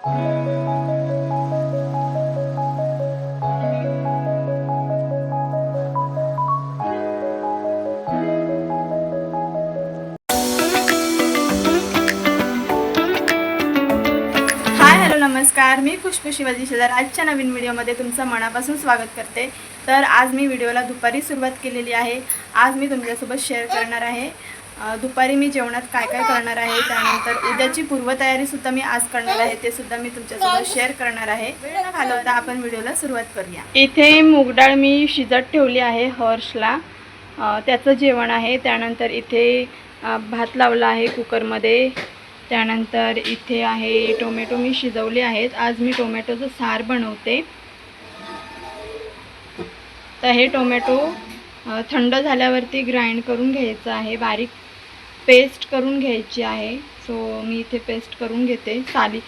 नमस्कार, मी खुशबू शिवाजी शेजार आजच्या नवीन व्हिडिओमध्ये तुमचं मनापासून स्वागत करते। तर आज मी व्हिडिओला दुपारी सुरुवात केलेली आहे। आज मी तुमच्यासोबत शेअर करणार आहे दुपारी मी जेवणात काय काय करणार आहे, त्यानंतर उद्याची पूर्वतयारीसुद्धा मी आज करणार आहे, ते सुद्धा मी तुमच्यासोबत शेअर करणार आहे। वेळ न घालवता आपण व्हिडिओला सुरुवात करूया। इथे मूग डाळ मी शिजत ठेवली आहे हर्षला, त्याचं जेवण आहे। त्यानंतर इथे भात लावला आहे कुकरमध्ये। त्यानंतर इथे आहे टोमॅटो मी शिजवले आहेत। आज मी टोमॅटोचं सार बनवते। तर हे टोमॅटो थंड झाल्यावरती ग्राइंड करून घ्यायचं आहे, बारीक पेस्ट करून घ्यायची आहे। सो मी इथे पेस्ट करून घेते साली,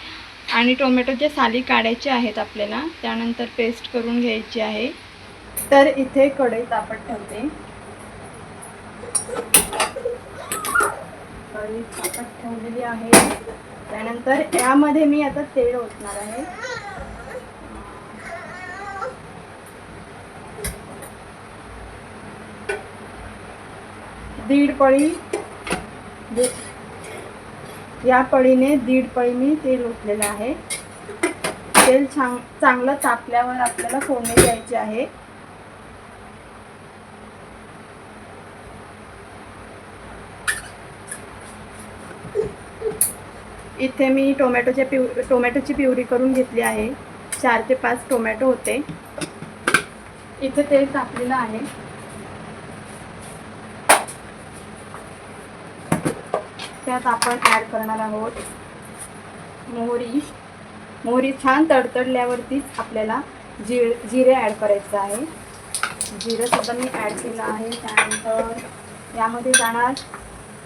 आणि टोमॅटोच्या साली काढायचे आहेत आपल्याला, त्यानंतर पेस्ट करून घ्यायची आहे। तर इथे कढई तापत ठेवते, कढई तापत ठेवलेली आहे। त्यानंतर यामध्ये मी आता तेल ओतणार आहे। दीड पळी, या पळीने दीड पळी मी तेल ओतलेलं आहे। तेल चांगलं तापल्यावर आपल्याला फोडणी द्यायची आहे। इथे मी टोमॅटोची प्युरी करून घेतली आहे। 4 ते 5 टोमॅटो होते। इथे तेल तापलेलं आहे। त्यात आपण ॲड करणार आहोत मोहरी। मोहरी छान तडतडल्यावरतीच आपल्याला जिरे ॲड करायचं आहे। जिरे सुद्धा मी ॲड केलं आहे। त्यानंतर यामध्ये जाणार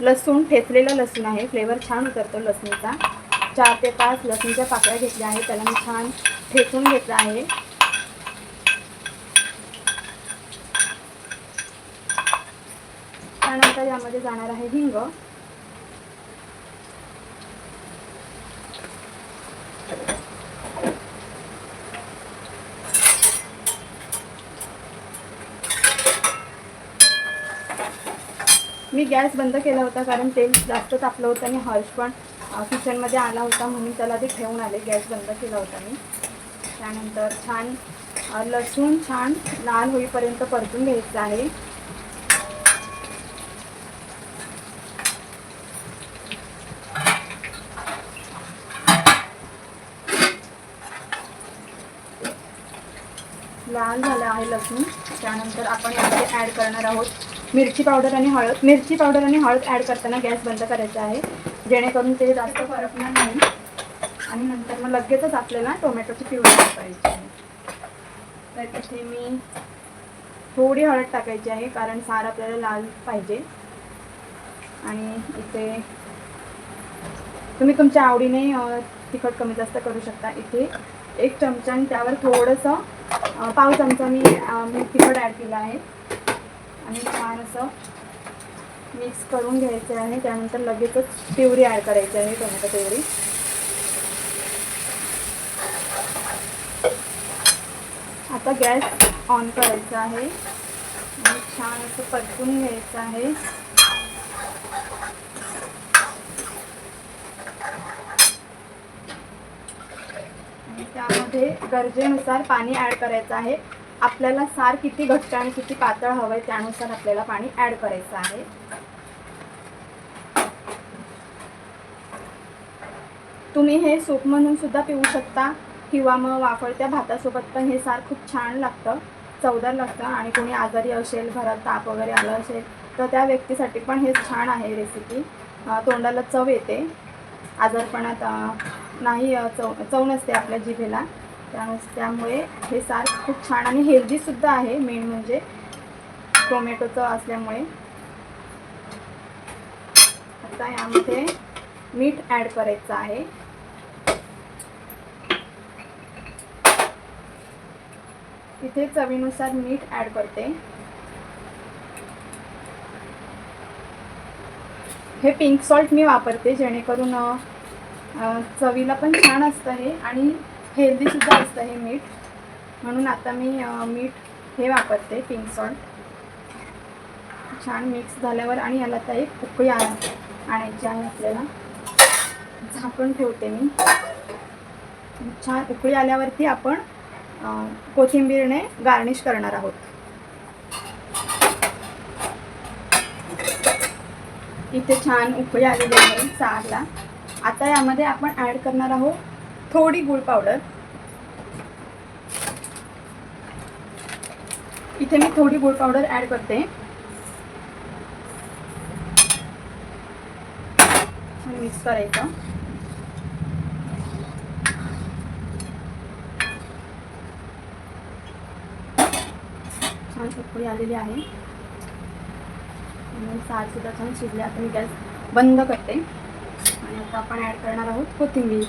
लसूण, ठेचलेला लसूण आहे, फ्लेवर छान उतरतो लसणीचा। 4 ते 5 लसूणच्या पाकळ्या घेतल्या आहेत, त्याला मी छान ठेचून घेतलं आहे। त्यानंतर यामध्ये जाणार आहे हिंग। मी गॅस बंद केला होता कारण तेल जास्त तापलं होतं आणि हर्ष पण किचनमध्ये आला होता, म्हणून त्याला ते ठेवून आले। गॅस बंद केला होता मी। त्यानंतर छान लसूण छान लाल होईपर्यंत परतून घ्यायचं आहे। लाल झालं आहे लसूण। त्यानंतर आपण यामध्ये ॲड करणार आहोत मिरची पावडर आणि हळद। मिरची पावडर आणि हळद ॲड करताना गॅस बंद करायचा आहे, जेणेकरून ते जास्त फरकणार नाही। आणि नंतर मग लगेचच आपल्याला टोमॅटोची प्युरी करायची आहे। तर इथे मी थोडी हळद टाकायची आहे, कारण सार आपल्याला लाल पाहिजे। आणि इथे तुम्ही तुमच्या आवडीने तिखट कमी जास्त करू शकता। इथे 1 चमचा आणि त्यावर थोडंसं पाव चमचा मी तिखट ॲड केलं आहे, आणि छान असं मिक्स करून घ्यायचं आहे। त्यानंतर लगेचच प्युरी ॲड करायची आहे, टोमॅटो प्युरी। आता गॅस ऑन करायचा आहे आणि छान असं परतून घ्यायचं आहे। त्यामध्ये गरजेनुसार पाणी ॲड करायचं आहे। आपल्याला सार किती घट्ट आणि किती पातळ हवं आहे त्यानुसार आपल्याला पाणी ॲड करायचं आहे। तुम्ही हे सूप म्हणून सुद्धा पिऊ शकता, किंवा मग वाफळत्या भातासोबत पण हे सार खूप छान लागतं, चवदार लागतं। आणि कोणी आजारी असेल, घरात ताप वगैरे आला असेल, तर त्या व्यक्तीसाठी पण हे छान आहे रेसिपी। तोंडाला चव येते, आजारपणात नाही चव नसते आपल्या जिभेला, त्यामुळे हे सार खूप छान आणि हेल्दीसुद्धा आहे, मेन म्हणजे टोमॅटोचं असल्यामुळे। आता यामध्ये मीठ ॲड करायचं आहे। इथे चवीनुसार मीठ ॲड करते। हे पिंक सॉल्ट मी वापरते, जेणेकरून चवीला पण छान असतं हे आणि हेल्दीसुद्धा असतं हे मीठ. म्हणून आता मी मीठ हे वापरते, पिंक सॉल्ट. छान मिक्स झाल्यावर आणि याला आता एक उकळी आणायची आहे आपल्याला. झाकण ठेवते मी. छान उकळी आल्यावरती आपण कोथिंबीरने गार्निश करणार आहोत. इथे छान उकळी आलेली आहे सारला. आता यामध्ये आपण ॲड करणार आहोत थोडी गूळ पावडर. इथे मी थोडी गूळ पावडर ॲड करते. छान मिक्स करायचं. छान उकळी आलेली आहे. सारसुद्धा छान शिजले. आता मी गॅस बंद करते आणि आता आपण ॲड करणार आहोत कोथिंबीर.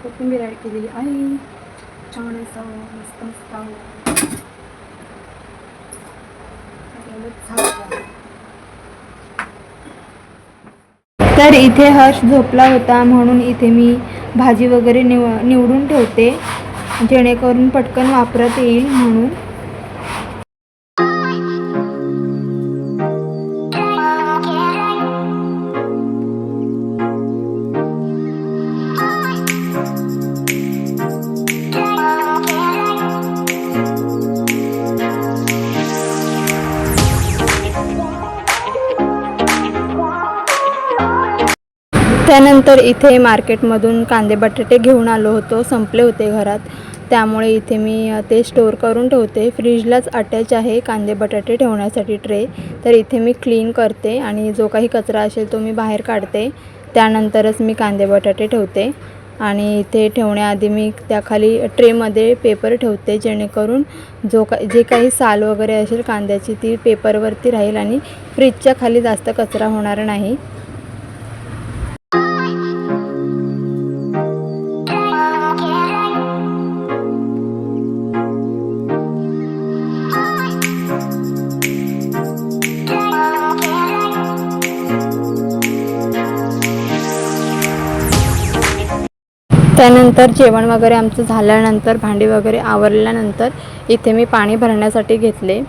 कोथिंबीर ॲड केलेली आहे. छान असं मस्त मस्त तर इथे हर्ष झोपला होता म्हणून इथे मी भाजी वगैरे निवडून ठेवते जेणेकरून पटकन वापरता येईल म्हणून. त्यानंतर इथे मार्केटमधून कांदे बटाटे घेऊन आलो होतो. संपले होते घरात, त्यामुळे इथे मी ते स्टोअर करून ठेवते. फ्रीजलाच अटॅच आहे कांदे बटाटे ठेवण्यासाठी ट्रे. तर इथे मी क्लीन करते आणि जो काही कचरा असेल तो मी बाहेर काढते. त्यानंतरच मी कांदे बटाटे ठेवते आणि इथे ठेवण्याआधी मी त्याखाली ट्रेमध्ये पेपर ठेवते जेणेकरून जे काही साल वगैरे असेल कांद्याची ती पेपरवरती राहील आणि फ्रीजच्या खाली जास्त कचरा होणार नाही. त्यानंतर जेवण वगैरे आमचं झाल्यानंतर भांडी वगैरे आवरल्यानंतर इथे मी पाणी भरण्यासाठी घेतले.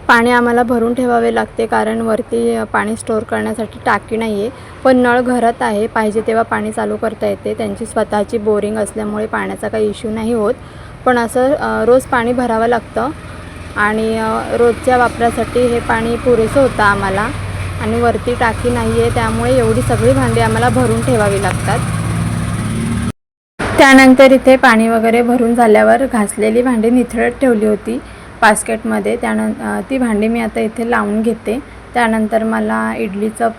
पाणी आम्हाला भरून ठेवावे लागते कारण वरती पाणी स्टोअर करण्यासाठी टाकी नाही आहे. पण नळ घरात आहे, पाहिजे तेव्हा पाणी चालू करता येते. त्यांची स्वतःची बोरिंग असल्यामुळे पाण्याचा काही इश्यू नाही होत. पण असं रोज पाणी भरावं लागतं आणि रोजच्या वापरासाठी हे पाणी पुरेसं होतं आम्हाला. आणि वरती टाकी नाही आहे त्यामुळे एवढी सगळी भांडी आम्हाला भरून ठेवावी लागतात. त्यानंतर इथे पाणी वगैरे भरून झाल्यावर घासलेली भांडी निथळत ठेवली होती बास्केटमध्ये. ती भांडी मी आता इथे लावून घेते. त्यानंतर मला इडलीचं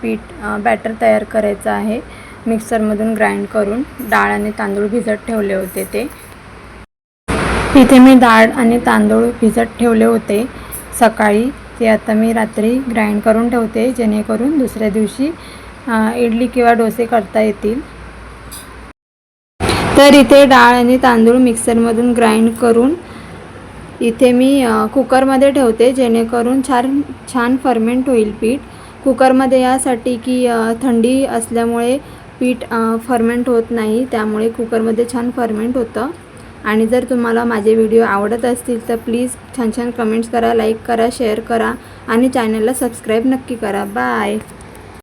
बॅटर तयार करायचं आहे. मिक्सरमधून ग्राइंड करून डाळ आणि तांदूळ भिजत ठेवले होते ते. इथे मी डाळ आणि तांदूळ भिजत ठेवले होते सकाळी. ते आता मी रात्री ग्राइंड करून ठेवते जेणेकरून दुसऱ्या दिवशी इडली किंवा डोसे करता येतील. तर इथे डाळ आणि तांदूळ मिक्सरमधून ग्राइंड करून इथे मी कुकरमध्ये ठेवते जेणेकरून छान फर्मेंट होईल पीठ. कुकरमध्ये यासाठी की थंडी असल्यामुळे पीठ फर्मेंट होत नाही, त्यामुळे कुकरमध्ये छान फर्मेंट होतं. आणि जर तुम्हाला माझे व्हिडिओ आवडत असतील तर प्लीज छान कमेंट्स करा, लाईक करा, शेअर करा आणि चॅनलला सबस्क्राईब नक्की करा. बाय.